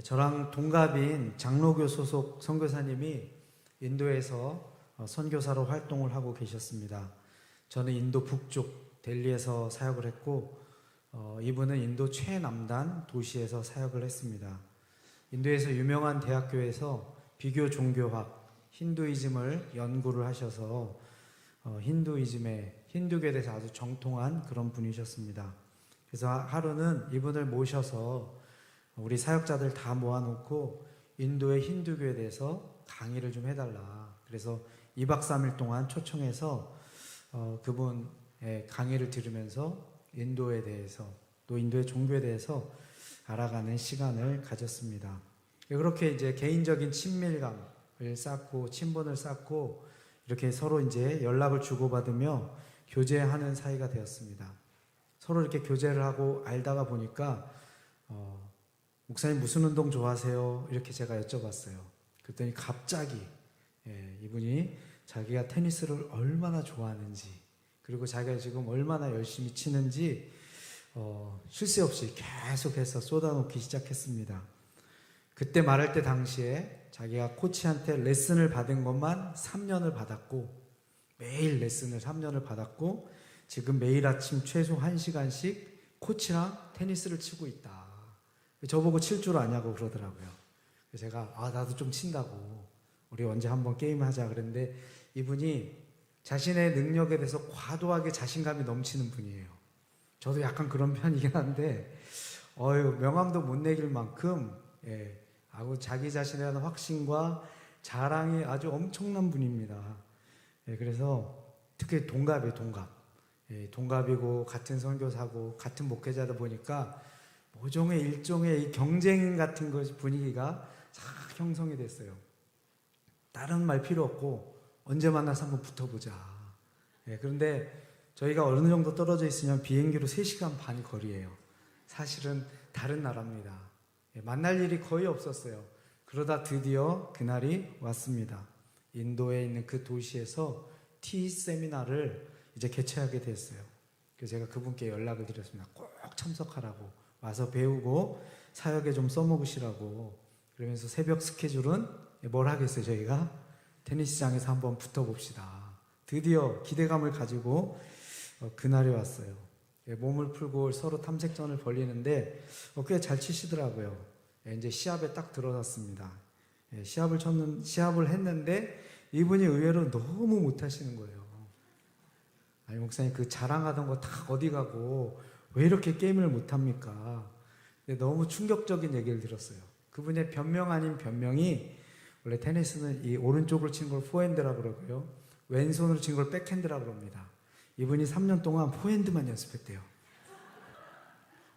저랑 동갑인 장로교 소속 선교사님이 인도에서 선교사로 활동을 하고 계셨습니다. 저는 인도 북쪽 델리에서 사역을 했고 이분은 인도 최남단 도시에서 사역을 했습니다. 인도에서 유명한 대학교에서 비교 종교학, 힌두이즘을 연구를 하셔서 힌두교에 대해서 아주 정통한 그런 분이셨습니다. 그래서 하루는 이분을 모셔서 우리 사역자들 다 모아놓고 인도의 힌두교에 대해서 강의를 좀 해달라. 그래서 2박 3일 동안 초청해서 그분의 강의를 들으면서 인도에 대해서 또 인도의 종교에 대해서 알아가는 시간을 가졌습니다. 그렇게 이제 개인적인 친밀감을 쌓고 친분을 쌓고 이렇게 서로 이제 연락을 주고받으며 교제하는 사이가 되었습니다. 서로 이렇게 교제를 하고 알다가 보니까 목사님 무슨 운동 좋아하세요? 이렇게 제가 여쭤봤어요. 그랬더니 갑자기 이분이 자기가 테니스를 얼마나 좋아하는지 그리고 자기가 지금 얼마나 열심히 치는지 쉴 새 없이 계속해서 쏟아놓기 시작했습니다. 그때 말할 때 당시에 자기가 코치한테 레슨을 받은 것만 3년을 받았고 매일 레슨을 3년을 받았고 지금 매일 아침 최소 1시간씩 코치랑 테니스를 치고 있다. 저보고 칠 줄 아냐고 그러더라고요. 그래서 제가 나도 좀 친다고 우리 언제 한번 게임하자 그랬는데 이분이 자신의 능력에 대해서 과도하게 자신감이 넘치는 분이에요. 저도 약간 그런 편이긴 한데 명함도 못 내길 만큼 자기 자신에 대한 확신과 자랑이 아주 엄청난 분입니다. 그래서 특히 동갑이에요. 동갑이고 같은 선교사고 같은 목회자다 보니까 모종의 일종의 이 경쟁 같은 분위기가 싹 형성이 됐어요. 다른 말 필요 없고 언제 만나서 한번 붙어보자. 그런데 저희가 어느 정도 떨어져 있으면 비행기로 3시간 반 거리예요. 사실은 다른 나라입니다. 만날 일이 거의 없었어요. 그러다 드디어 그날이 왔습니다. 인도에 있는 그 도시에서 티 세미나를 이제 개최하게 됐어요. 그래서 제가 그분께 연락을 드렸습니다. 꼭 참석하라고 와서 배우고 사역에 좀 써먹으시라고. 그러면서 새벽 스케줄은 뭘 하겠어요? 저희가 테니스장에서 한번 붙어봅시다. 드디어 기대감을 가지고 그날이 왔어요. 몸을 풀고 서로 탐색전을 벌리는데 꽤 잘 치시더라고요. 이제 시합에 딱 들어갔습니다. 시합을 했는데 이분이 의외로 너무 못하시는 거예요. 아니 목사님 그 자랑하던 거 다 어디 가고 왜 이렇게 게임을 못합니까? 너무 충격적인 얘기를 들었어요. 그분의 변명 아닌 변명이 원래 테니스는 이 오른쪽으로 친 걸 포핸드라고 그러고요. 왼손으로 친 걸 백핸드라고 그럽니다. 이분이 3년 동안 포핸드만 연습했대요.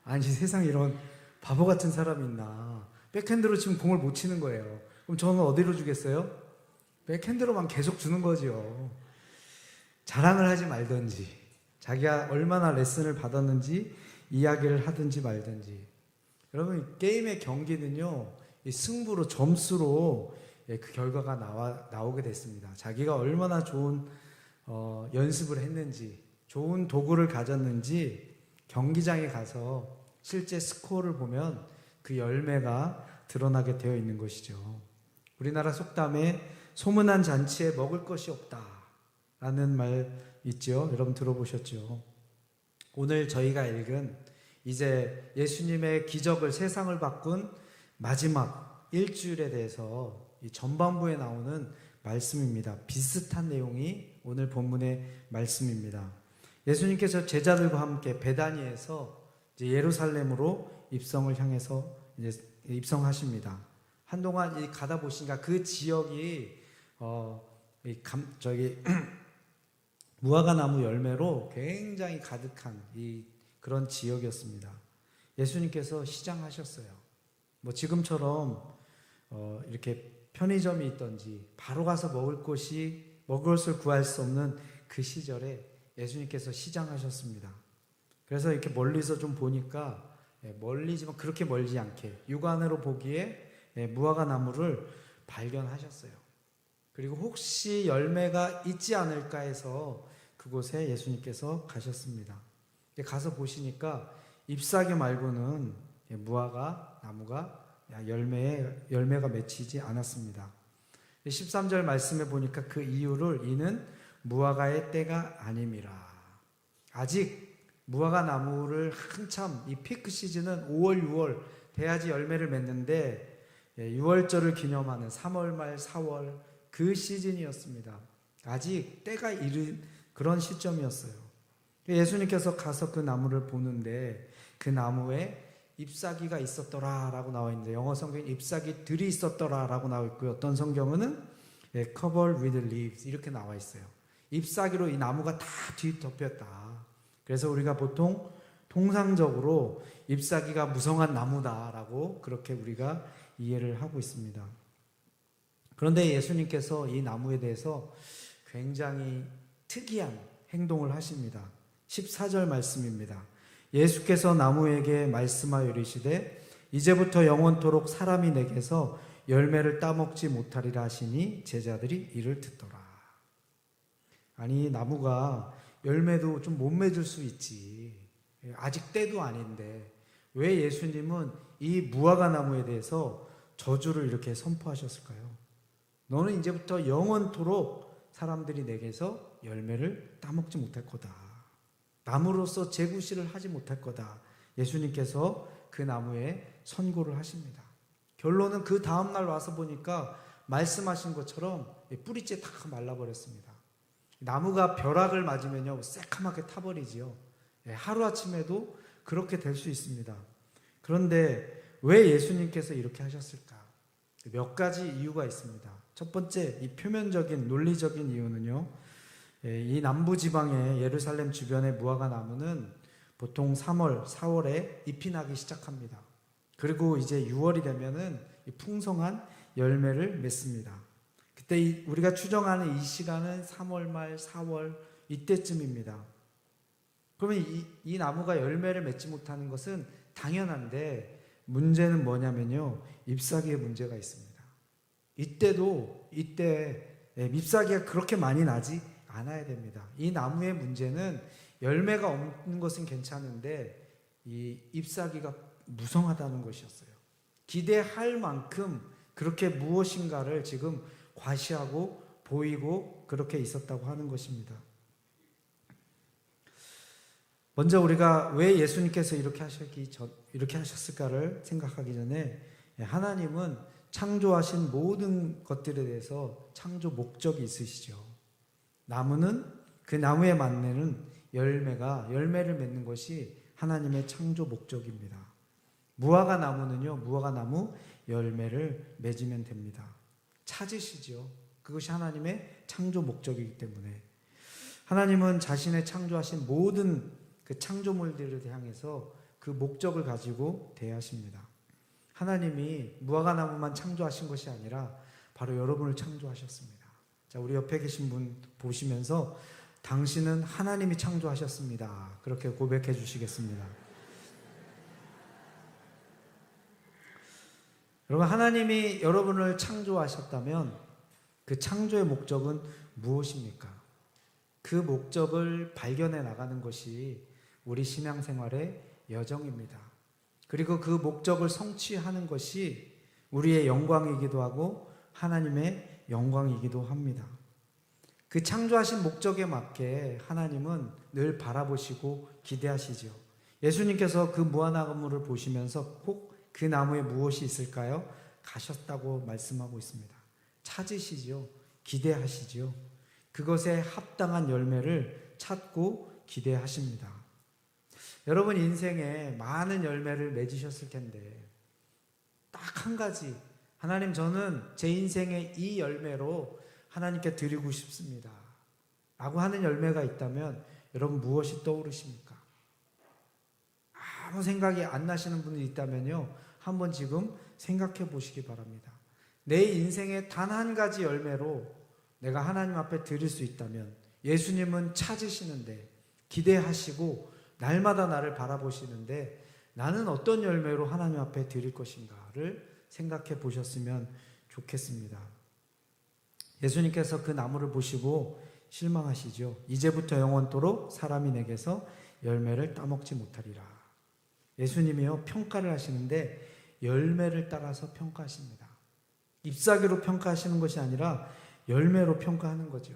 아니 세상에 이런 바보 같은 사람이 있나. 백핸드로 치면 공을 못 치는 거예요. 그럼 저는 어디로 주겠어요? 백핸드로만 계속 주는 거죠. 자랑을 하지 말든지 자기가 얼마나 레슨을 받았는지 이야기를 하든지 말든지. 여러분 게임의 경기는요 이 승부로 점수로 그 결과가 나오게 됐습니다. 자기가 얼마나 좋은 연습을 했는지 좋은 도구를 가졌는지 경기장에 가서 실제 스코어를 보면 그 열매가 드러나게 되어 있는 것이죠. 우리나라 속담에 소문난 잔치에 먹을 것이 없다 라는 말 있죠. 여러분 들어보셨죠? 오늘 저희가 읽은 이제 예수님의 기적을 세상을 바꾼 마지막 일주일에 대해서 이 전반부에 나오는 말씀입니다. 비슷한 내용이 오늘 본문의 말씀입니다. 예수님께서 제자들과 함께 베다니에서 이제 예루살렘으로 입성을 향해서 이제 입성하십니다. 한동안 가다 보시니까 그 지역이 무화과 나무 열매로 굉장히 가득한 그런 지역이었습니다. 예수님께서 시장하셨어요. 뭐 지금처럼 이렇게 편의점이 있던지 바로 가서 먹을 것을 구할 수 없는 그 시절에 예수님께서 시장하셨습니다. 그래서 이렇게 멀리서 좀 보니까 멀리지만 그렇게 멀지 않게 육안으로 보기에 무화과 나무를 발견하셨어요. 그리고 혹시 열매가 있지 않을까 해서 그곳에 예수님께서 가셨습니다. 가서 보시니까 잎사귀 말고는 무화과 나무가 열매가 맺히지 않았습니다. 13절 말씀에 보니까 그 이유를 이는 무화과의 때가 아님이라. 아직 무화과 나무를 한참 이 피크 시즌은 5월, 6월 돼야지 열매를 맺는데 6월절을 기념하는 3월 말 4월 그 시즌이었습니다. 아직 때가 이른 그런 시점이었어요. 예수님께서 가서 그 나무를 보는데 그 나무에 잎사귀가 있었더라라고 나와 있는데 영어 성경에 잎사귀들이 있었더라라고 나와 있고요. 어떤 성경은 covered with leaves 이렇게 나와 있어요. 잎사귀로 이 나무가 다 뒤덮였다. 그래서 우리가 보통 통상적으로 잎사귀가 무성한 나무다라고 그렇게 우리가 이해를 하고 있습니다. 그런데 예수님께서 이 나무에 대해서 굉장히 특이한 행동을 하십니다. 14절 말씀입니다. 예수께서 나무에게 말씀하여 이르시되 이제부터 영원토록 사람이 내게서 열매를 따먹지 못하리라 하시니 제자들이 이를 듣더라. 아니 나무가 열매도 좀 못 맺을 수 있지. 아직 때도 아닌데 왜 예수님은 이 무화과 나무에 대해서 저주를 이렇게 선포하셨을까요? 너는 이제부터 영원토록 사람들이 내게서 열매를 따먹지 못할 거다. 나무로서 제구실을 하지 못할 거다. 예수님께서 그 나무에 선고를 하십니다. 결론은 그 다음날 와서 보니까 말씀하신 것처럼 뿌리째 다 말라버렸습니다. 나무가 벼락을 맞으면요 새카맣게 타버리지요. 하루아침에도 그렇게 될 수 있습니다. 그런데 왜 예수님께서 이렇게 하셨을까? 몇 가지 이유가 있습니다. 첫 번째, 이 표면적인 논리적인 이유는요, 이 남부지방의 예루살렘 주변의 무화과 나무는 보통 3월, 4월에 잎이 나기 시작합니다. 그리고 이제 6월이 되면은 풍성한 열매를 맺습니다. 그때 우리가 추정하는 이 시간은 3월 말, 4월 이때쯤입니다. 그러면 이 나무가 열매를 맺지 못하는 것은 당연한데 문제는 뭐냐면요, 잎사귀에 문제가 있습니다. 이때 잎사귀가 그렇게 많이 나지 않아야 됩니다. 이 나무의 문제는 열매가 없는 것은 괜찮은데 이 잎사귀가 무성하다는 것이었어요. 기대할 만큼 그렇게 무엇인가를 지금 과시하고 보이고 그렇게 있었다고 하는 것입니다. 먼저 우리가 왜 예수님께서 이렇게 하셨을까를 생각하기 전에 하나님은 창조하신 모든 것들에 대해서 창조 목적이 있으시죠. 나무는 그 나무에 맞는 열매를 맺는 것이 하나님의 창조 목적입니다. 무화과 나무는요, 무화과 나무 열매를 맺으면 됩니다. 찾으시죠. 그것이 하나님의 창조 목적이기 때문에 하나님은 자신의 창조하신 모든 그 창조물들을 향해서 그 목적을 가지고 대하십니다. 하나님이 무화과 나무만 창조하신 것이 아니라 바로 여러분을 창조하셨습니다. 자, 우리 옆에 계신 분 보시면서 당신은 하나님이 창조하셨습니다. 그렇게 고백해 주시겠습니다. 여러분, 하나님이 여러분을 창조하셨다면 그 창조의 목적은 무엇입니까? 그 목적을 발견해 나가는 것이 우리 신앙생활의 여정입니다. 그리고 그 목적을 성취하는 것이 우리의 영광이기도 하고 하나님의 영광이기도 합니다. 그 창조하신 목적에 맞게 하나님은 늘 바라보시고 기대하시죠. 예수님께서 그 무화과나무를 보시면서 꼭 그 나무에 무엇이 있을까요? 가셨다고 말씀하고 있습니다. 찾으시죠. 기대하시죠. 그것에 합당한 열매를 찾고 기대하십니다. 여러분 인생에 많은 열매를 맺으셨을 텐데 딱 한 가지, 하나님 저는 제 인생의 이 열매로 하나님께 드리고 싶습니다 라고 하는 열매가 있다면 여러분 무엇이 떠오르십니까? 아무 생각이 안 나시는 분이 있다면요, 한번 지금 생각해 보시기 바랍니다. 내 인생의 단 한 가지 열매로 내가 하나님 앞에 드릴 수 있다면, 예수님은 찾으시는데 기대하시고 날마다 나를 바라보시는데 나는 어떤 열매로 하나님 앞에 드릴 것인가를 생각해 보셨으면 좋겠습니다. 예수님께서 그 나무를 보시고 실망하시죠. 이제부터 영원토록 사람이 내게서 열매를 따먹지 못하리라. 예수님이요 평가를 하시는데 열매를 따라서 평가하십니다. 잎사귀로 평가하시는 것이 아니라 열매로 평가하는 거죠.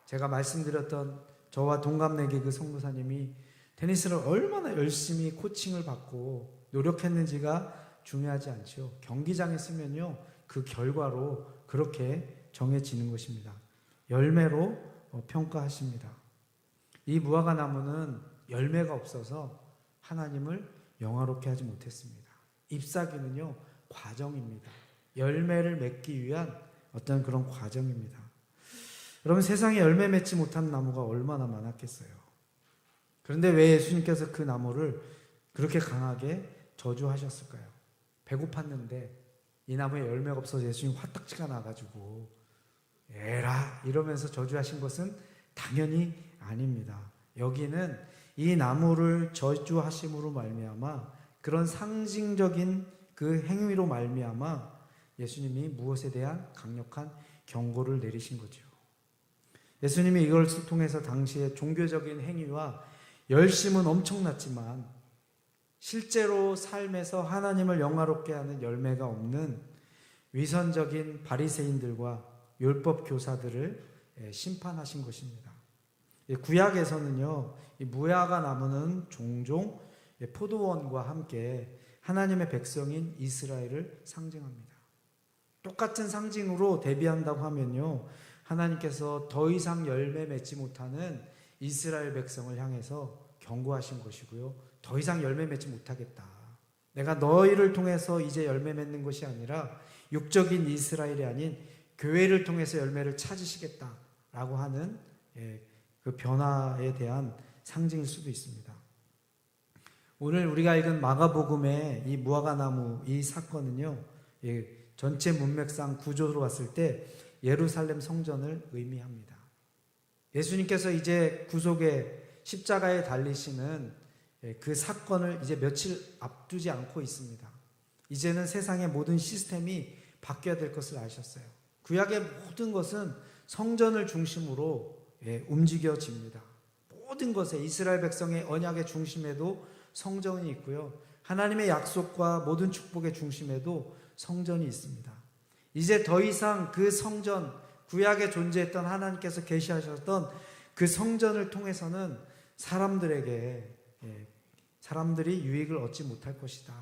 제가 말씀드렸던 저와 동갑내기 그 성도사님이 테니스를 얼마나 열심히 코칭을 받고 노력했는지가 중요하지 않죠. 경기장에 쓰면요, 그 결과로 그렇게 정해지는 것입니다. 열매로 평가하십니다. 이 무화과 나무는 열매가 없어서 하나님을 영화롭게 하지 못했습니다. 잎사귀는요, 과정입니다. 열매를 맺기 위한 어떤 그런 과정입니다. 여러분, 세상에 열매 맺지 못한 나무가 얼마나 많았겠어요. 그런데 왜 예수님께서 그 나무를 그렇게 강하게 저주하셨을까요? 배고팠는데 이 나무에 열매가 없어서 예수님 화딱지가 나가지고 에라 이러면서 저주하신 것은 당연히 아닙니다. 여기는 이 나무를 저주하심으로 말미암아 그런 상징적인 그 행위로 말미암아 예수님이 무엇에 대한 강력한 경고를 내리신 거죠. 예수님이 이걸 통해서 당시의 종교적인 행위와 열심은 엄청났지만 실제로 삶에서 하나님을 영화롭게 하는 열매가 없는 위선적인 바리새인들과 율법 교사들을 심판하신 것입니다. 구약에서는요, 이 무화과 나무는 종종 포도원과 함께 하나님의 백성인 이스라엘을 상징합니다. 똑같은 상징으로 대비한다고 하면요, 하나님께서 더 이상 열매 맺지 못하는 이스라엘 백성을 향해서 경고하신 것이고요, 더 이상 열매 맺지 못하겠다. 내가 너희를 통해서 이제 열매 맺는 것이 아니라 육적인 이스라엘이 아닌 교회를 통해서 열매를 찾으시겠다라고 하는 그 변화에 대한 상징일 수도 있습니다. 오늘 우리가 읽은 마가복음의 이 무화과 나무 이 사건은요, 전체 문맥상 구조로 봤을 때 예루살렘 성전을 의미합니다. 예수님께서 이제 구속의 십자가에 달리시는 그 사건을 이제 며칠 앞두지 않고 있습니다. 이제는 세상의 모든 시스템이 바뀌어야 될 것을 아셨어요. 구약의 모든 것은 성전을 중심으로 움직여집니다. 모든 것에 이스라엘 백성의 언약의 중심에도 성전이 있고요, 하나님의 약속과 모든 축복의 중심에도 성전이 있습니다. 이제 더 이상 그 성전, 구약에 존재했던 하나님께서 계시하셨던 그 성전을 통해서는 사람들이 유익을 얻지 못할 것이다.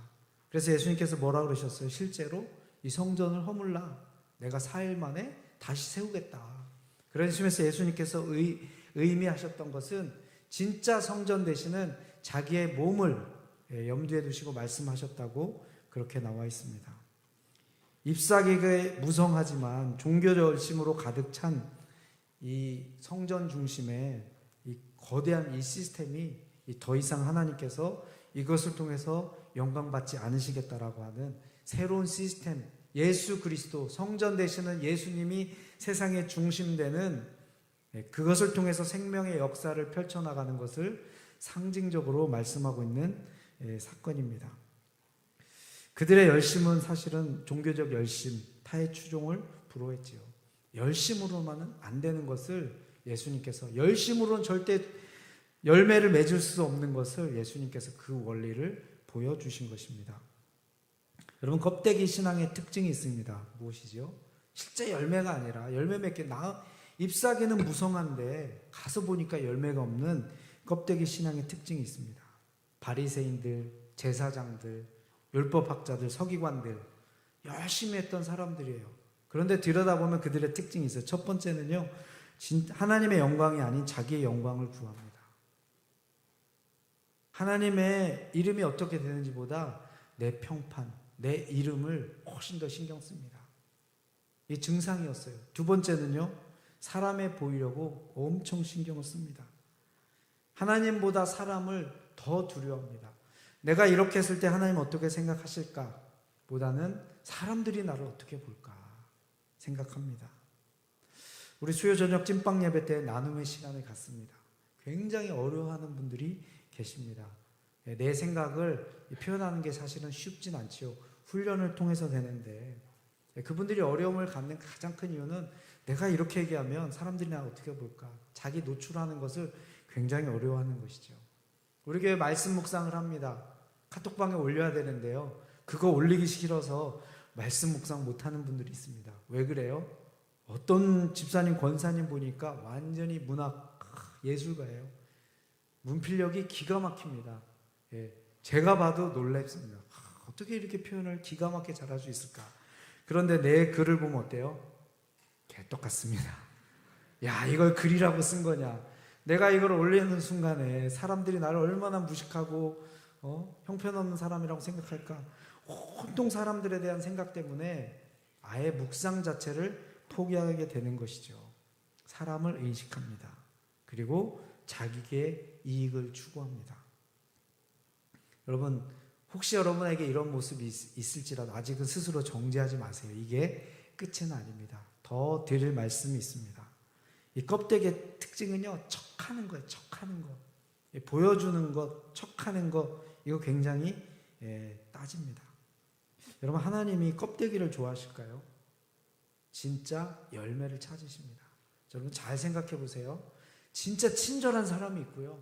그래서 예수님께서 뭐라 그러셨어요? 실제로 이 성전을 허물라 내가 4일 만에 다시 세우겠다. 그러시면서 예수님께서 의미하셨던 것은 진짜 성전 되시는 자기의 몸을 염두에 두시고 말씀하셨다고 그렇게 나와 있습니다. 잎사귀가 무성하지만 종교적 열심으로 가득 찬 이 성전 중심의 이 거대한 이 시스템이 더 이상 하나님께서 이것을 통해서 영광받지 않으시겠다라고 하는 새로운 시스템, 예수 그리스도 성전 되시는 예수님이 세상의 중심되는 그것을 통해서 생명의 역사를 펼쳐나가는 것을 상징적으로 말씀하고 있는 사건입니다. 그들의 열심은 사실은 종교적 열심, 타의 추종을 불허했지요. 열심으로만은 안 되는 것을 예수님께서, 열심으로는 절대 열매를 맺을 수 없는 것을 예수님께서 그 원리를 보여주신 것입니다. 여러분, 껍데기 신앙의 특징이 있습니다. 무엇이죠? 실제 열매가 아니라 열매 맺게 잎사귀는 무성한데 가서 보니까 열매가 없는 껍데기 신앙의 특징이 있습니다. 바리새인들, 제사장들, 율법학자들, 서기관들 열심히 했던 사람들이에요. 그런데 들여다보면 그들의 특징이 있어요. 첫 번째는요, 하나님의 영광이 아닌 자기의 영광을 구합니다. 하나님의 이름이 어떻게 되는지보다 내 평판, 내 이름을 훨씬 더 신경 씁니다. 이 증상이었어요. 두 번째는요, 사람에 보이려고 엄청 신경을 씁니다. 하나님보다 사람을 더 두려워합니다. 내가 이렇게 했을 때 하나님 어떻게 생각하실까? 보다는 사람들이 나를 어떻게 볼까 생각합니다. 우리 수요 저녁 찐빵 예배 때 나눔의 시간을 갖습니다. 굉장히 어려워하는 분들이 계십니다. 내 생각을 표현하는 게 사실은 쉽진 않죠. 훈련을 통해서 되는데, 그분들이 어려움을 갖는 가장 큰 이유는 내가 이렇게 얘기하면 사람들이 나를 어떻게 볼까? 자기 노출하는 것을 굉장히 어려워하는 것이죠. 우리 교회 말씀 묵상을 합니다. 카톡방에 올려야 되는데요, 그거 올리기 싫어서 말씀 묵상 못하는 분들이 있습니다. 왜 그래요? 어떤 집사님, 권사님 보니까 완전히 문학 예술가예요. 문필력이 기가 막힙니다. 예, 제가 봐도 놀랍습니다. 어떻게 이렇게 표현을 기가 막히게 잘할 수 있을까? 그런데 내 글을 보면 어때요? 똑같습니다. 야, 이걸 글이라고 쓴 거냐? 내가 이걸 올리는 순간에 사람들이 나를 얼마나 무식하고 형편없는 사람이라고 생각할까? 온통 사람들에 대한 생각 때문에 아예 묵상 자체를 포기하게 되는 것이죠. 사람을 의식합니다. 그리고 자기의 이익을 추구합니다. 여러분, 혹시 여러분에게 이런 모습이 있을지라도 아직은 스스로 정죄하지 마세요. 이게 끝은 아닙니다. 더 드릴 말씀이 있습니다. 이 껍데기의 특징은요, 척하는 거예요. 척하는 거. 보여주는 것, 척하는 것, 이거 굉장히 따집니다. 여러분, 하나님이 껍데기를 좋아하실까요? 진짜 열매를 찾으십니다. 여러분 잘 생각해 보세요. 진짜 친절한 사람이 있고요,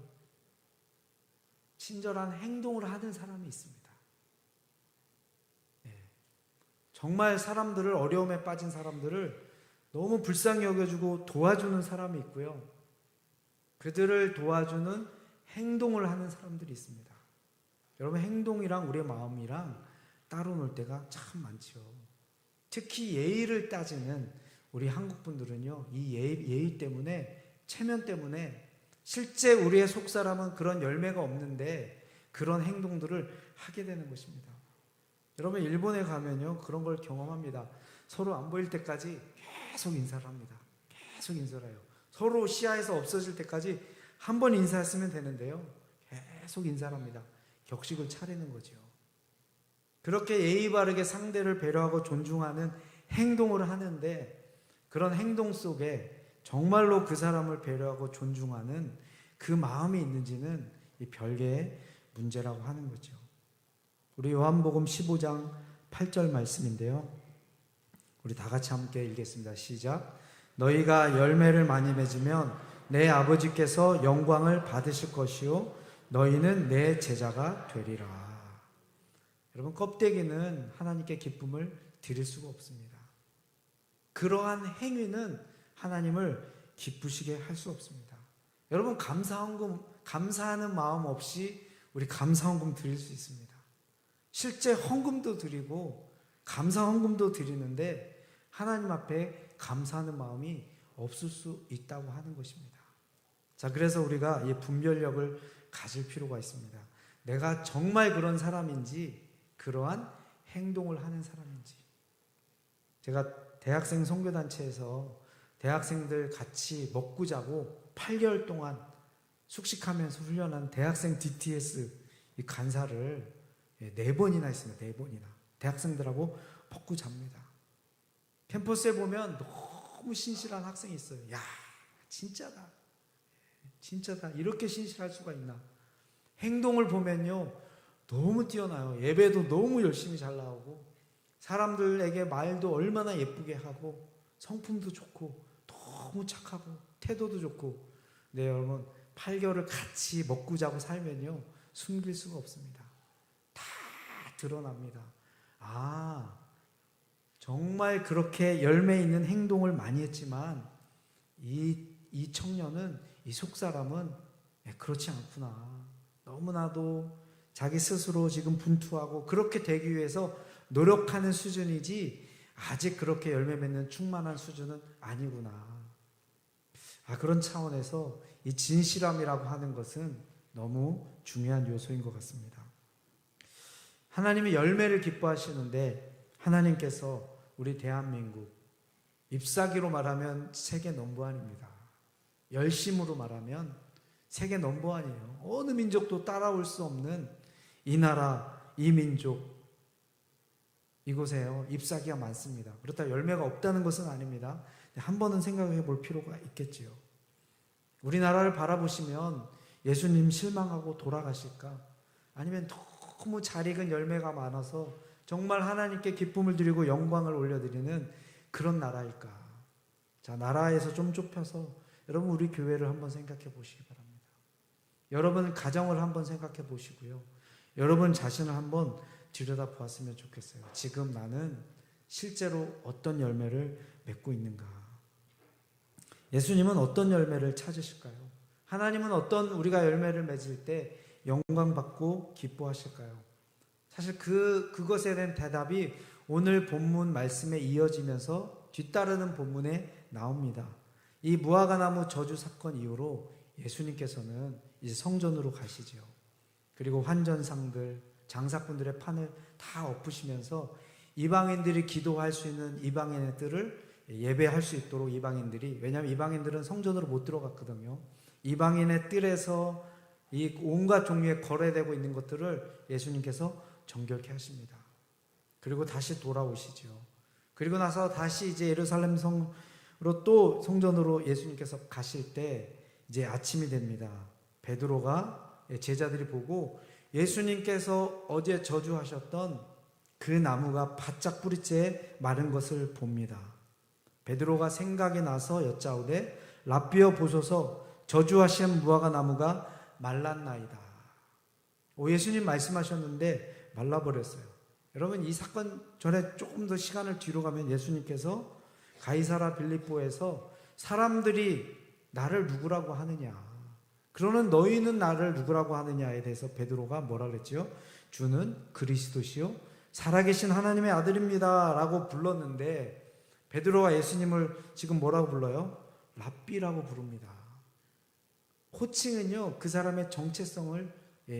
친절한 행동을 하는 사람이 있습니다. 정말 사람들을, 어려움에 빠진 사람들을 너무 불쌍히 여겨주고 도와주는 사람이 있고요, 그들을 도와주는 행동을 하는 사람들이 있습니다. 여러분, 행동이랑 우리의 마음이랑 따로 놀 때가 참 많죠. 특히 예의를 따지는 우리 한국 분들은요, 이 예의 때문에, 체면 때문에 실제 우리의 속사람은 그런 열매가 없는데 그런 행동들을 하게 되는 것입니다. 여러분, 일본에 가면요, 그런 걸 경험합니다. 서로 안 보일 때까지 계속 인사를 합니다. 계속 인사를 해요. 서로 시야에서 없어질 때까지 한 번 인사했으면 되는데요, 계속 인사를 합니다. 격식을 차리는 거죠. 그렇게 예의 바르게 상대를 배려하고 존중하는 행동을 하는데, 그런 행동 속에 정말로 그 사람을 배려하고 존중하는 그 마음이 있는지는 이 별개의 문제라고 하는 거죠. 우리 요한복음 15장 8절 말씀인데요, 우리 다 같이 함께 읽겠습니다. 시작. 너희가 열매를 많이 맺으면 내 아버지께서 영광을 받으실 것이요 너희는 내 제자가 되리라. 여러분, 껍데기는 하나님께 기쁨을 드릴 수가 없습니다. 그러한 행위는 하나님을 기쁘시게 할 수 없습니다. 여러분, 감사하는 마음 없이 우리 감사 헌금 드릴 수 있습니다. 실제 헌금도 드리고 감사 헌금도 드리는데 하나님 앞에 감사하는 마음이 없을 수 있다고 하는 것입니다. 자, 그래서 우리가 이 분별력을 가질 필요가 있습니다. 내가 정말 그런 사람인지, 그러한 행동을 하는 사람인지. 제가 대학생 선교단체에서 대학생들 같이 먹고 자고 8개월 동안 숙식하면서 훈련한 대학생 DTS 이 간사를 4번이나 했습니다. 4번이나. 대학생들하고 먹고 잡니다. 캠퍼스에 보면 너무 신실한 학생이 있어요. 야, 진짜다. 진짜다. 이렇게 신실할 수가 있나. 행동을 보면요, 너무 뛰어나요. 예배도 너무 열심히 잘 나오고, 사람들에게 말도 얼마나 예쁘게 하고, 성품도 좋고, 너무 착하고, 태도도 좋고. 네, 여러분, 8개월을 같이 먹고 자고 살면요, 숨길 수가 없습니다. 다 드러납니다. 아, 정말 그렇게 열매 있는 행동을 많이 했지만 이 청년은, 이 속사람은 그렇지 않구나. 너무나도 자기 스스로 지금 분투하고 그렇게 되기 위해서 노력하는 수준이지 아직 그렇게 열매 맺는 충만한 수준은 아니구나. 그런 차원에서 이 진실함이라고 하는 것은 너무 중요한 요소인 것 같습니다. 하나님이 열매를 기뻐하시는데, 하나님께서 우리 대한민국, 잎사귀로 말하면 세계 넘버원입니다. 열심으로 말하면 세계 넘버원이에요. 어느 민족도 따라올 수 없는 이 나라, 이 민족, 이곳에요, 잎사귀가 많습니다. 그렇다고 열매가 없다는 것은 아닙니다. 한 번은 생각해 볼 필요가 있겠지요. 우리나라를 바라보시면 예수님 실망하고 돌아가실까? 아니면 너무 잘 익은 열매가 많아서 정말 하나님께 기쁨을 드리고 영광을 올려드리는 그런 나라일까? 자, 나라에서 좀 좁혀서 여러분, 우리 교회를 한번 생각해 보시기 바랍니다. 여러분 가정을 한번 생각해 보시고요, 여러분 자신을 한번 들여다보았으면 좋겠어요. 지금 나는 실제로 어떤 열매를 맺고 있는가? 예수님은 어떤 열매를 찾으실까요? 하나님은 어떤 우리가 열매를 맺을 때 영광받고 기뻐하실까요? 사실 그것에 대한 대답이 오늘 본문 말씀에 이어지면서 뒤따르는 본문에 나옵니다. 이 무화과나무 저주 사건 이후로 예수님께서는 이제 성전으로 가시죠. 그리고 환전상들, 장사꾼들의 판을 다 엎으시면서 이방인들이 기도할 수 있는 이방인들을 예배할 수 있도록 이방인들이, 왜냐하면 이방인들은 성전으로 못 들어갔거든요. 이방인의 뜰에서 이 온갖 종류의 거래되고 있는 것들을 예수님께서 정결케 하십니다. 그리고 다시 돌아오시죠. 그리고 나서 다시 이제 예루살렘 성으로 또 성전으로 예수님께서 가실 때 이제 아침이 됩니다. 베드로가 제자들이 보고 예수님께서 어제 저주하셨던 그 나무가 바짝 뿌리째 마른 것을 봅니다. 베드로가 생각이 나서 여짜오되 라삐어 보소서 저주하신 무화과 나무가 말랐나이다. 예수님 말씀하셨는데 말라버렸어요. 여러분, 이 사건 전에 조금 더 시간을 뒤로 가면 예수님께서 가이사라 빌립보에서 사람들이 나를 누구라고 하느냐, 그러는 너희는 나를 누구라고 하느냐에 대해서 베드로가 뭐라 그랬지요? 주는 그리스도시요 살아계신 하나님의 아들입니다 라고 불렀는데, 베드로가 예수님을 지금 뭐라고 불러요? 랍비라고 부릅니다. 호칭은요 그 사람의 정체성을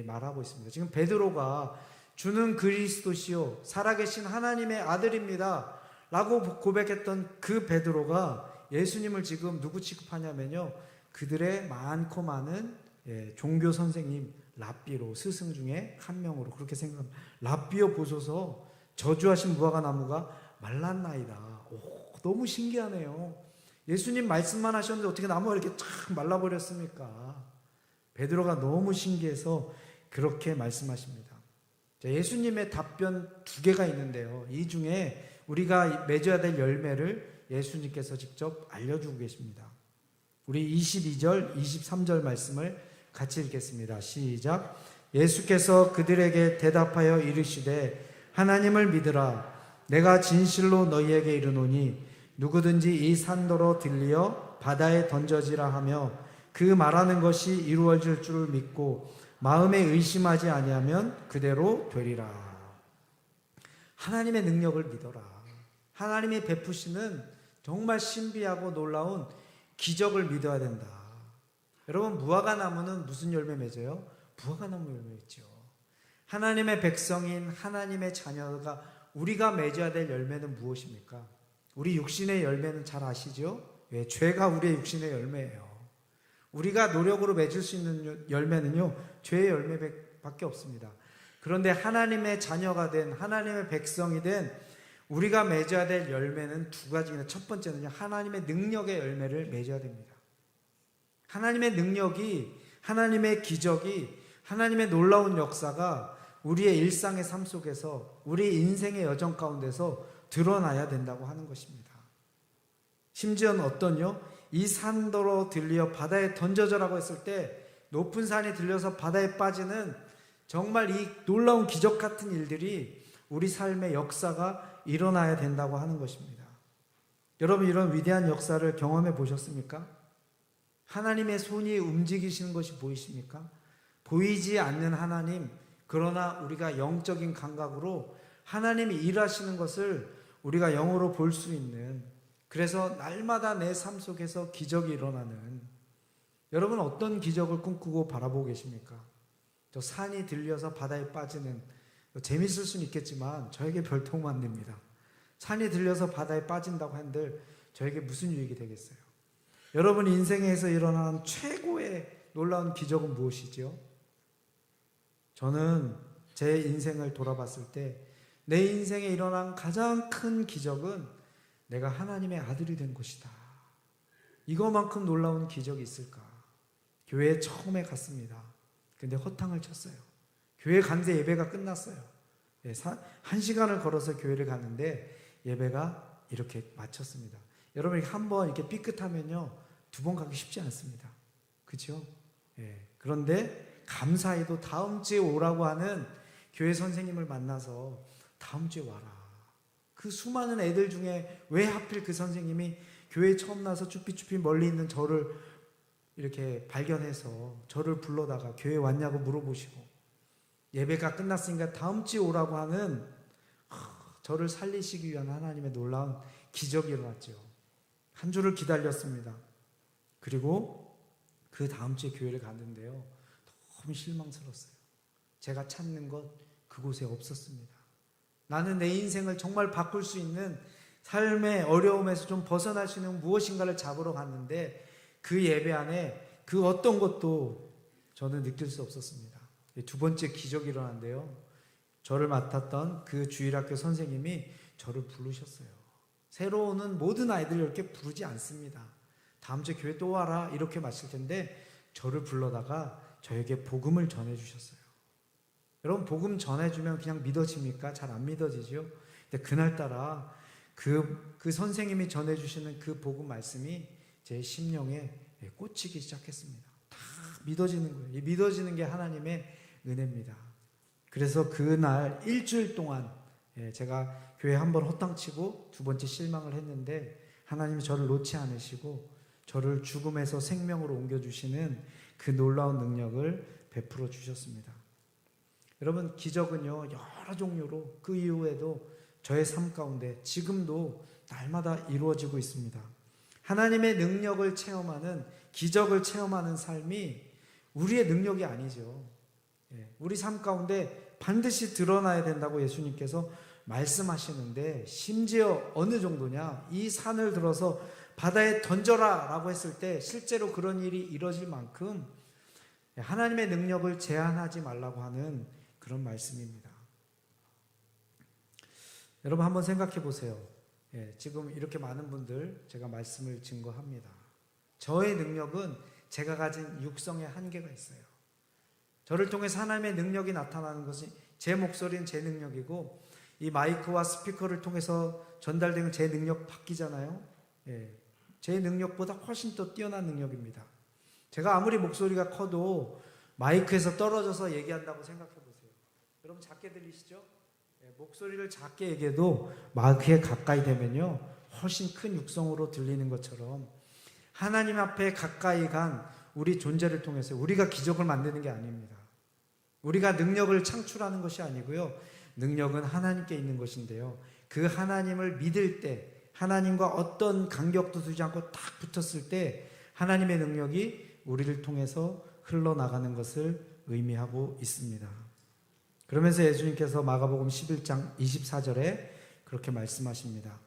말하고 있습니다. 지금 베드로가 주는 그리스도시요 살아계신 하나님의 아들입니다 라고 고백했던 그 베드로가 예수님을 지금 누구 취급하냐면요, 그들의 많고 많은 종교 선생님 랍비로, 스승 중에 한 명으로 그렇게 생각합니다. 랍비여 보소서 저주하신 무화과 나무가 말랐나이다. 너무 신기하네요. 예수님 말씀만 하셨는데 어떻게 나무가 이렇게 쫙 말라버렸습니까? 베드로가 너무 신기해서 그렇게 말씀하십니다. 예수님의 답변 두 개가 있는데요, 이 중에 우리가 맺어야 될 열매를 예수님께서 직접 알려주고 계십니다. 우리 22절, 23절 말씀을 같이 읽겠습니다. 시작. 예수께서 그들에게 대답하여 이르시되 하나님을 믿으라. 내가 진실로 너희에게 이르노니 누구든지 이 산더러 들리어 바다에 던져지라 하며 그 말하는 것이 이루어질 줄을 믿고 마음에 의심하지 아니하면 그대로 되리라. 하나님의 능력을 믿어라. 하나님이 베푸시는 정말 신비하고 놀라운 기적을 믿어야 된다. 여러분, 무화과 나무는 무슨 열매 맺어요? 무화과 나무 열매 맺죠. 하나님의 백성인 하나님의 자녀가 우리가 맺어야 될 열매는 무엇입니까? 우리 육신의 열매는 잘 아시죠? 왜? 죄가 우리의 육신의 열매예요. 우리가 노력으로 맺을 수 있는 열매는요, 죄의 열매밖에 없습니다. 그런데 하나님의 자녀가 된, 하나님의 백성이 된 우리가 맺어야 될 열매는 두 가지입니다. 첫 번째는요, 하나님의 능력의 열매를 맺어야 됩니다. 하나님의 능력이, 하나님의 기적이, 하나님의 놀라운 역사가 우리의 일상의 삶 속에서, 우리 인생의 여정 가운데서 드러나야 된다고 하는 것입니다. 심지어는 어떤요? 이 산더러 들리어 바다에 던져져라고 했을 때 높은 산이 들려서 바다에 빠지는 정말 이 놀라운 기적 같은 일들이 우리 삶의 역사가 일어나야 된다고 하는 것입니다. 여러분, 이런 위대한 역사를 경험해 보셨습니까? 하나님의 손이 움직이시는 것이 보이십니까? 보이지 않는 하나님, 그러나 우리가 영적인 감각으로 하나님이 일하시는 것을 우리가 영으로 볼 수 있는, 그래서 날마다 내 삶 속에서 기적이 일어나는, 여러분 어떤 기적을 꿈꾸고 바라보고 계십니까? 저 산이 들려서 바다에 빠지는, 재밌을 수는 있겠지만 저에게 별 도움 안 됩니다. 산이 들려서 바다에 빠진다고 한들 저에게 무슨 유익이 되겠어요? 여러분 인생에서 일어나는 최고의 놀라운 기적은 무엇이죠? 저는 제 인생을 돌아봤을 때 내 인생에 일어난 가장 큰 기적은 내가 하나님의 아들이 된 것이다. 이거만큼 놀라운 기적이 있을까? 교회에 처음에 갔습니다. 근데 허탕을 쳤어요. 교회 갔는데 예배가 끝났어요. 1시간을 걸어서 교회를 갔는데 예배가 이렇게 마쳤습니다. 여러분, 한번 이렇게 삐끗하면요, 두 번 가기 쉽지 않습니다. 그렇죠? 그런데 감사히도 다음 주에 오라고 하는 교회 선생님을 만나서 다음 주에 와라. 그 수많은 애들 중에 왜 하필 그 선생님이 교회에 처음 나서 쭈삐쭈삐 멀리 있는 저를 이렇게 발견해서 저를 불러다가 교회 왔냐고 물어보시고 예배가 끝났으니까 다음 주에 오라고 하는 저를 살리시기 위한 하나님의 놀라운 기적이 일어났죠. 한 주를 기다렸습니다. 그리고 그 다음 주에 교회를 갔는데요. 너무 실망스러웠어요. 제가 찾는 것 그곳에 없었습니다. 나는 내 인생을 정말 바꿀 수 있는 삶의 어려움에서 좀 벗어날 수 있는 무엇인가를 잡으러 갔는데 그 예배 안에 그 어떤 것도 저는 느낄 수 없었습니다. 두 번째 기적이 일어난대요. 저를 맡았던 그 주일학교 선생님이 저를 부르셨어요. 새로 오는 모든 아이들을 이렇게 부르지 않습니다. 다음 주에 교회 또 와라 이렇게 마실 텐데 저를 불러다가 저에게 복음을 전해주셨어요. 여러분 복음 전해주면 그냥 믿어집니까? 잘 안 믿어지죠. 근데 그날따라 그 선생님이 전해주시는 그 복음 말씀이 제 심령에 꽂히기 시작했습니다. 다 믿어지는 거예요. 이 믿어지는 게 하나님의 은혜입니다. 그래서 그날 일주일 동안 제가 교회 한 번 허탕치고 두 번째 실망을 했는데 하나님이 저를 놓지 않으시고 저를 죽음에서 생명으로 옮겨주시는 그 놀라운 능력을 베풀어 주셨습니다. 여러분 기적은요 여러 종류로 그 이후에도 저의 삶 가운데 지금도 날마다 이루어지고 있습니다. 하나님의 능력을 체험하는 기적을 체험하는 삶이 우리의 능력이 아니죠. 우리 삶 가운데 반드시 드러나야 된다고 예수님께서 말씀하시는데 심지어 어느 정도냐 이 산을 들어서 바다에 던져라 라고 했을 때 실제로 그런 일이 이뤄질 만큼 하나님의 능력을 제한하지 말라고 하는 그런 말씀입니다. 여러분 한번 생각해 보세요. 지금 이렇게 많은 분들 제가 말씀을 증거합니다. 저의 능력은 제가 가진 육성의 한계가 있어요. 저를 통해서 하나님의 능력이 나타나는 것이 제 목소리는 제 능력이고 이 마이크와 스피커를 통해서 전달되는 제 능력 바뀌잖아요. 제 능력보다 훨씬 더 뛰어난 능력입니다. 제가 아무리 목소리가 커도 마이크에서 떨어져서 얘기한다고 생각해 보세요. 여러분 작게 들리시죠? 목소리를 작게 얘기해도 마이크에 가까이 되면요 훨씬 큰 육성으로 들리는 것처럼 하나님 앞에 가까이 간 우리 존재를 통해서 우리가 기적을 만드는 게 아닙니다. 우리가 능력을 창출하는 것이 아니고요 능력은 하나님께 있는 것인데요 그 하나님을 믿을 때 하나님과 어떤 간격도 두지 않고 딱 붙었을 때 하나님의 능력이 우리를 통해서 흘러나가는 것을 의미하고 있습니다. 그러면서 예수님께서 마가복음 11장 24절에 그렇게 말씀하십니다.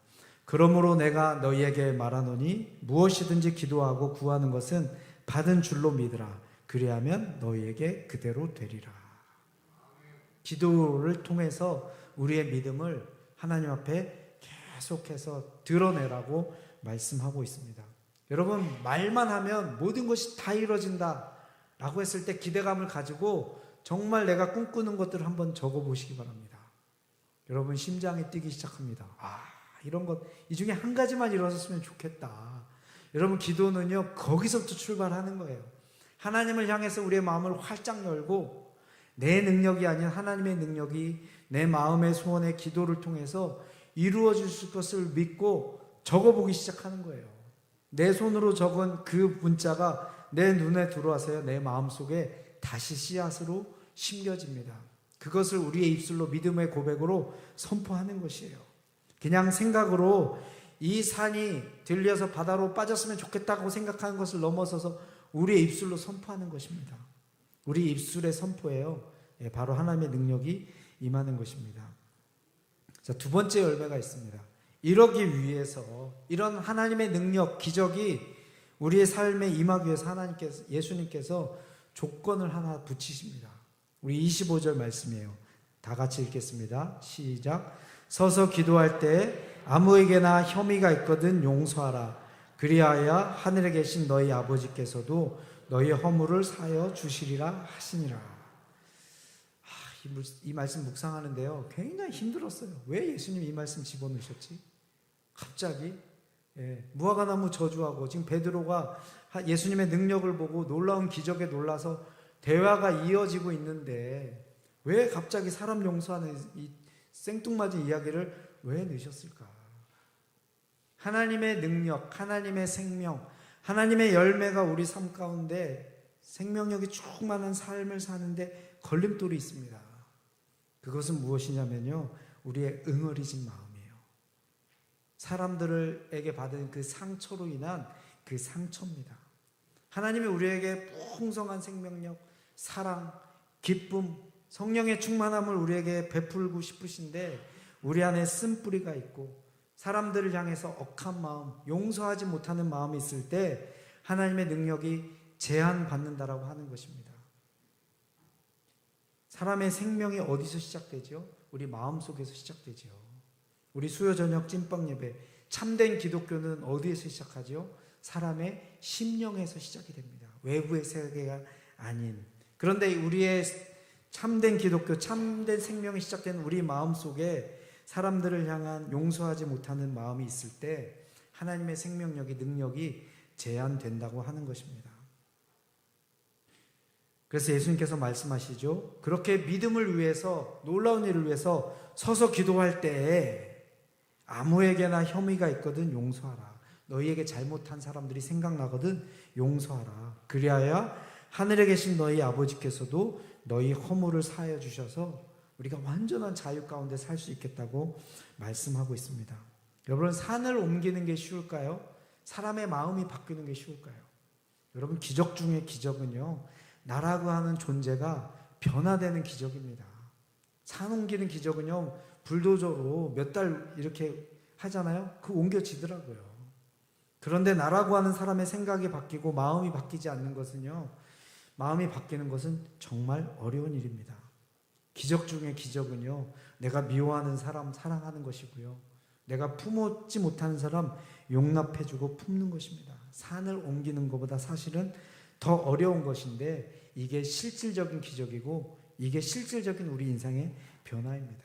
그러므로 내가 너희에게 말하노니 무엇이든지 기도하고 구하는 것은 받은 줄로 믿으라. 그리하면 너희에게 그대로 되리라. 기도를 통해서 우리의 믿음을 하나님 앞에 계속해서 드러내라고 말씀하고 있습니다. 여러분 말만 하면 모든 것이 다 이루어진다 라고 했을 때 기대감을 가지고 정말 내가 꿈꾸는 것들을 한번 적어보시기 바랍니다. 여러분 심장이 뛰기 시작합니다. 이런 것 이 중에 한 가지만 이루어졌으면 좋겠다. 여러분 기도는요 거기서부터 출발하는 거예요. 하나님을 향해서 우리의 마음을 활짝 열고 내 능력이 아닌 하나님의 능력이 내 마음의 소원의 기도를 통해서 이루어질 것을 믿고 적어보기 시작하는 거예요. 내 손으로 적은 그 문자가 내 눈에 들어와서요 내 마음속에 다시 씨앗으로 심겨집니다. 그것을 우리의 입술로 믿음의 고백으로 선포하는 것이에요. 그냥 생각으로 이 산이 들려서 바다로 빠졌으면 좋겠다고 생각하는 것을 넘어서서 우리의 입술로 선포하는 것입니다. 우리 입술의 선포예요. 바로 하나님의 능력이 임하는 것입니다. 자, 두 번째 열매가 있습니다. 이러기 위해서 이런 하나님의 능력, 기적이 우리의 삶에 임하기 위해서 예수님께서 조건을 하나 붙이십니다. 우리 25절 말씀이에요. 다 같이 읽겠습니다. 시작. 서서 기도할 때 아무에게나 혐의가 있거든 용서하라. 그리하여 하늘에 계신 너희 아버지께서도 너희 허물을 사여 주시리라 하시니라. 이 말씀 묵상하는데요 굉장히 힘들었어요. 왜 예수님 이 말씀 집어넣으셨지? 갑자기 무화과나무 저주하고 지금 베드로가 예수님의 능력을 보고 놀라운 기적에 놀라서 대화가 이어지고 있는데 왜 갑자기 사람 용서하는 이 생뚱맞은 이야기를 왜 넣으셨을까? 하나님의 능력, 하나님의 생명, 하나님의 열매가 우리 삶 가운데 생명력이 충만한 삶을 사는데 걸림돌이 있습니다. 그것은 무엇이냐면요, 우리의 응어리진 마음이에요. 사람들에게 받은 그 상처로 인한 그 상처입니다. 하나님이 우리에게 풍성한 생명력, 사랑, 기쁨, 성령의 충만함을 우리에게 베풀고 싶으신데 우리 안에 쓴뿌리가 있고 사람들을 향해서 억한 마음, 용서하지 못하는 마음이 있을 때 하나님의 능력이 제한받는다라고 하는 것입니다. 사람의 생명이 어디서 시작되죠? 우리 마음속에서 시작되죠. 우리 수요 저녁 찐빵 예배, 참된 기독교는 어디에서 시작하죠? 사람의 심령에서 시작이 됩니다. 외부의 세계가 아닌. 그런데 우리의 참된 기독교, 참된 생명이 시작된 우리 마음속에 사람들을 향한 용서하지 못하는 마음이 있을 때 하나님의 생명력이, 능력이 제한된다고 하는 것입니다. 그래서 예수님께서 말씀하시죠. 그렇게 믿음을 위해서, 놀라운 일을 위해서 서서 기도할 때에 아무에게나 혐의가 있거든 용서하라. 너희에게 잘못한 사람들이 생각나거든 용서하라. 그리하여 하늘에 계신 너희 아버지께서도 너희 허물을 사하여 주셔서 우리가 완전한 자유 가운데 살 수 있겠다고 말씀하고 있습니다. 여러분, 산을 옮기는 게 쉬울까요? 사람의 마음이 바뀌는 게 쉬울까요? 여러분, 기적 중에 기적은요, 나라고 하는 존재가 변화되는 기적입니다. 산 옮기는 기적은요, 불도저로 몇 달 이렇게 하잖아요. 그 옮겨지더라고요. 그런데 나라고 하는 사람의 생각이 바뀌고 마음이 바뀌지 않는 것은요, 마음이 바뀌는 것은 정말 어려운 일입니다. 기적 중에 기적은요, 내가 미워하는 사람 사랑하는 것이고요, 내가 품었지 못하는 사람 용납해주고 품는 것입니다. 산을 옮기는 것보다 사실은 더 어려운 것인데 이게 실질적인 기적이고 이게 실질적인 우리 인생의 변화입니다.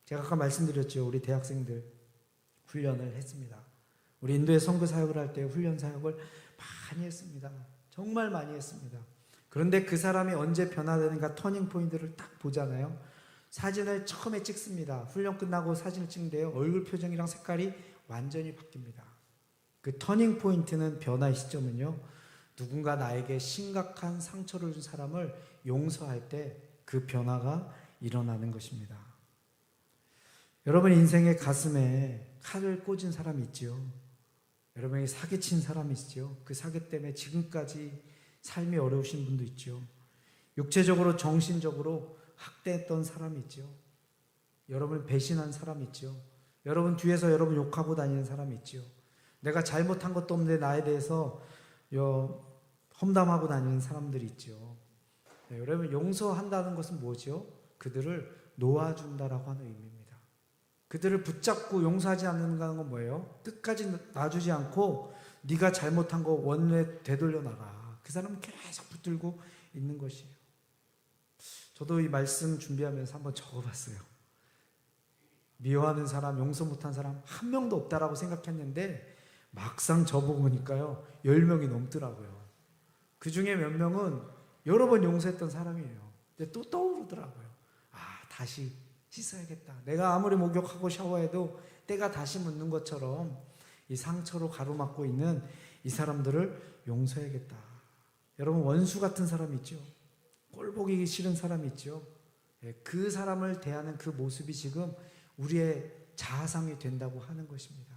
제가 아까 말씀드렸죠. 우리 대학생들 훈련을 했습니다. 우리 인도에 선교 사역을 할 때 훈련 사역을 많이 했습니다. 정말 많이 했습니다. 그런데 그 사람이 언제 변화되는가 터닝 포인트를 딱 보잖아요. 사진을 처음에 찍습니다. 훈련 끝나고 사진을 찍는데요, 얼굴 표정이랑 색깔이 완전히 바뀝니다. 그 터닝 포인트는, 변화의 시점은요, 누군가 나에게 심각한 상처를 준 사람을 용서할 때 그 변화가 일어나는 것입니다. 여러분 인생의 가슴에 칼을 꽂은 사람이 있죠. 여러분이 사기친 사람이 있죠. 그 사기 때문에 지금까지 삶이 어려우신 분도 있죠. 육체적으로 정신적으로 학대했던 사람이 있죠. 여러분 배신한 사람이 있죠. 여러분 뒤에서 여러분 욕하고 다니는 사람이 있죠. 내가 잘못한 것도 없는데 나에 대해서 험담하고 다니는 사람들이 있죠. 네, 여러분 용서한다는 것은 뭐죠? 그들을 놓아준다라고 하는 의미입니다. 그들을 붙잡고 용서하지 않는다는 건 뭐예요? 끝까지 놔주지 않고 네가 잘못한 거 원래 되돌려 나가. 그 사람은 계속 붙들고 있는 것이에요. 저도 이 말씀 준비하면서 한번 적어봤어요. 미워하는 사람, 용서 못한 사람 한 명도 없다라고 생각했는데 막상 적어보니까요 10명이 넘더라고요. 그 중에 몇 명은 여러 번 용서했던 사람이에요. 근데 또 떠오르더라고요. 아, 다시 씻어야겠다. 내가 아무리 목욕하고 샤워해도 때가 다시 묻는 것처럼 이 상처로 가로막고 있는 이 사람들을 용서해야겠다. 여러분 원수 같은 사람 있죠. 꼴 보기 싫은 사람 있죠. 그 사람을 대하는 그 모습이 지금 우리의 자아상이 된다고 하는 것입니다.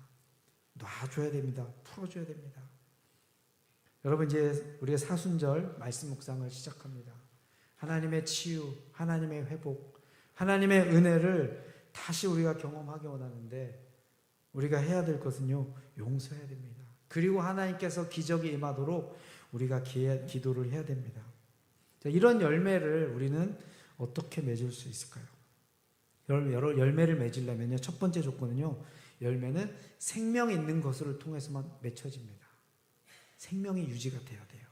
놔줘야 됩니다. 풀어줘야 됩니다. 여러분 이제 우리가 사순절 말씀 묵상을 시작합니다. 하나님의 치유, 하나님의 회복, 하나님의 은혜를 다시 우리가 경험하기 원하는데 우리가 해야 될 것은요, 용서해야 됩니다. 그리고 하나님께서 기적이 임하도록 우리가 기도를 해야 됩니다. 자, 이런 열매를 우리는 어떻게 맺을 수 있을까요? 여러 열매를 맺으려면요, 첫 번째 조건은요, 열매는 생명 있는 것을 통해서만 맺혀집니다. 생명이 유지가 돼야 돼요.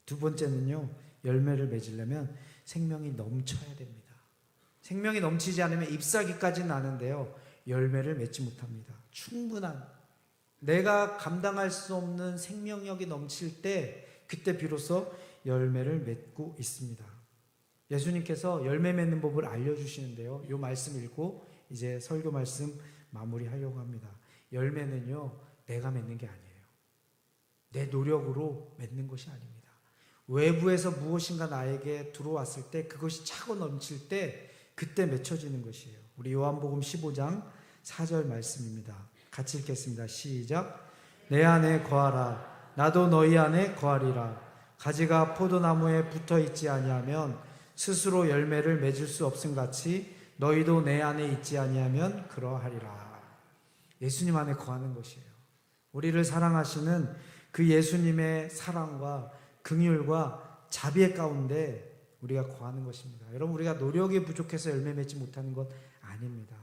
두 번째는요, 열매를 맺으려면 생명이 넘쳐야 됩니다. 생명이 넘치지 않으면 잎사귀까지는 아는데요, 열매를 맺지 못합니다. 충분한, 내가 감당할 수 없는 생명력이 넘칠 때 그때 비로소 열매를 맺고 있습니다. 예수님께서 열매 맺는 법을 알려주시는데요. 이 말씀 읽고 이제 설교 말씀 마무리하려고 합니다. 열매는요, 내가 맺는 게 아니에요. 내 노력으로 맺는 것이 아닙니다. 외부에서 무엇인가 나에게 들어왔을 때 그것이 차고 넘칠 때 그때 맺혀지는 것이에요. 우리 요한복음 15장 4절 말씀입니다. 같이 읽겠습니다. 시작. 내 안에 거하라. 나도 너희 안에 거하리라. 가지가 포도나무에 붙어 있지 아니하면 스스로 열매를 맺을 수 없음같이 너희도 내 안에 있지 아니하면 그러하리라. 예수님 안에 거하는 것이에요. 우리를 사랑하시는 그 예수님의 사랑과 긍휼과 자비의 가운데 우리가 거하는 것입니다. 여러분, 우리가 노력이 부족해서 열매 맺지 못하는 것 아닙니다.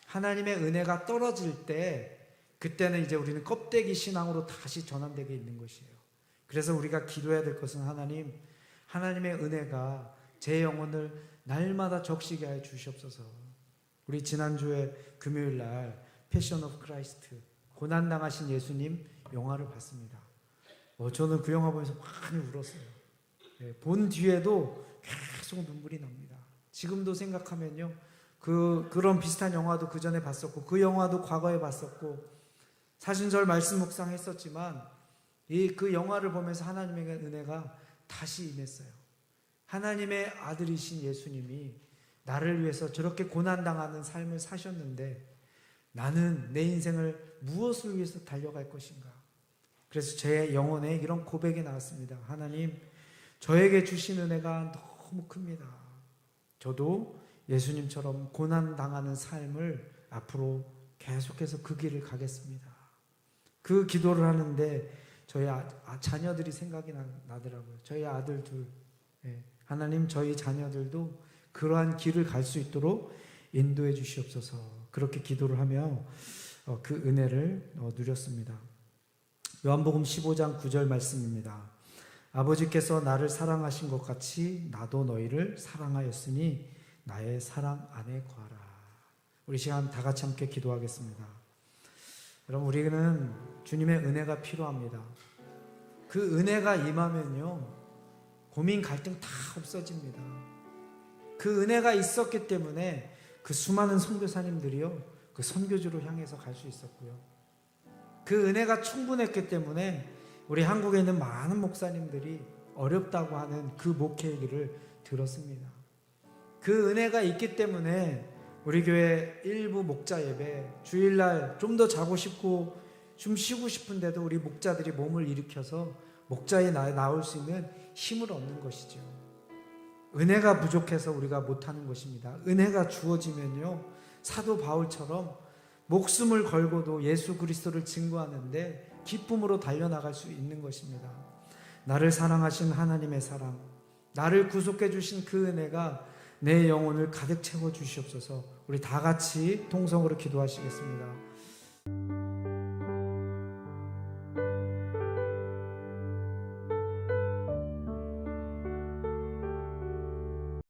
하나님의 은혜가 떨어질 때 그때는 이제 우리는 껍데기 신앙으로 다시 전환되게 있는 것이에요. 그래서 우리가 기도해야 될 것은 하나님의 은혜가 제 영혼을 날마다 적시게 하여 주시옵소서. 우리 지난주에 금요일 날 패션 오브 크라이스트, 고난당하신 예수님 영화를 봤습니다. 저는 그 영화 보면서 많이 울었어요. 본 뒤에도 계속 눈물이 납니다. 지금도 생각하면요, 그런 비슷한 영화도 그 전에 봤었고, 그 영화도 과거에 봤었고, 사순절 말씀 묵상했었지만, 그 영화를 보면서 하나님의 은혜가 다시 임했어요. 하나님의 아들이신 예수님이 나를 위해서 저렇게 고난당하는 삶을 사셨는데, 나는 내 인생을 무엇을 위해서 달려갈 것인가? 그래서 제 영혼에 이런 고백이 나왔습니다. 하나님, 저에게 주신 은혜가 너무 큽니다. 저도 예수님처럼 고난당하는 삶을 앞으로 계속해서 그 길을 가겠습니다. 그 기도를 하는데 저희 자녀들이 생각이 나더라고요. 저희 아들 둘. 하나님, 저희 자녀들도 그러한 길을 갈 수 있도록 인도해 주시옵소서. 그렇게 기도를 하며 그 은혜를 누렸습니다. 요한복음 15장 9절 말씀입니다. 아버지께서 나를 사랑하신 것 같이 나도 너희를 사랑하였으니 나의 사랑 안에 거하라. 우리 시간 다 같이 함께 기도하겠습니다. 여러분, 우리는 주님의 은혜가 필요합니다. 그 은혜가 임하면요, 고민 갈등 다 없어집니다. 그 은혜가 있었기 때문에 그 수많은 선교사님들이요, 그 선교지로 향해서 갈 수 있었고요. 그 은혜가 충분했기 때문에 우리 한국에 있는 많은 목사님들이 어렵다고 하는 그 목회의 길을 들었습니다. 그 은혜가 있기 때문에 우리 교회 일부 목자 예배, 주일날 좀 더 자고 싶고 좀 쉬고 싶은데도 우리 목자들이 몸을 일으켜서 목자에 나올 수 있는 힘을 얻는 것이죠. 은혜가 부족해서 우리가 못하는 것입니다. 은혜가 주어지면요, 사도 바울처럼 목숨을 걸고도 예수 그리스도를 증거하는데 기쁨으로 달려나갈 수 있는 것입니다. 나를 사랑하신 하나님의 사랑, 나를 구속해 주신 그 은혜가 내 영혼을 가득 채워 주시옵소서. 우리 다 같이 통성으로 기도하시겠습니다.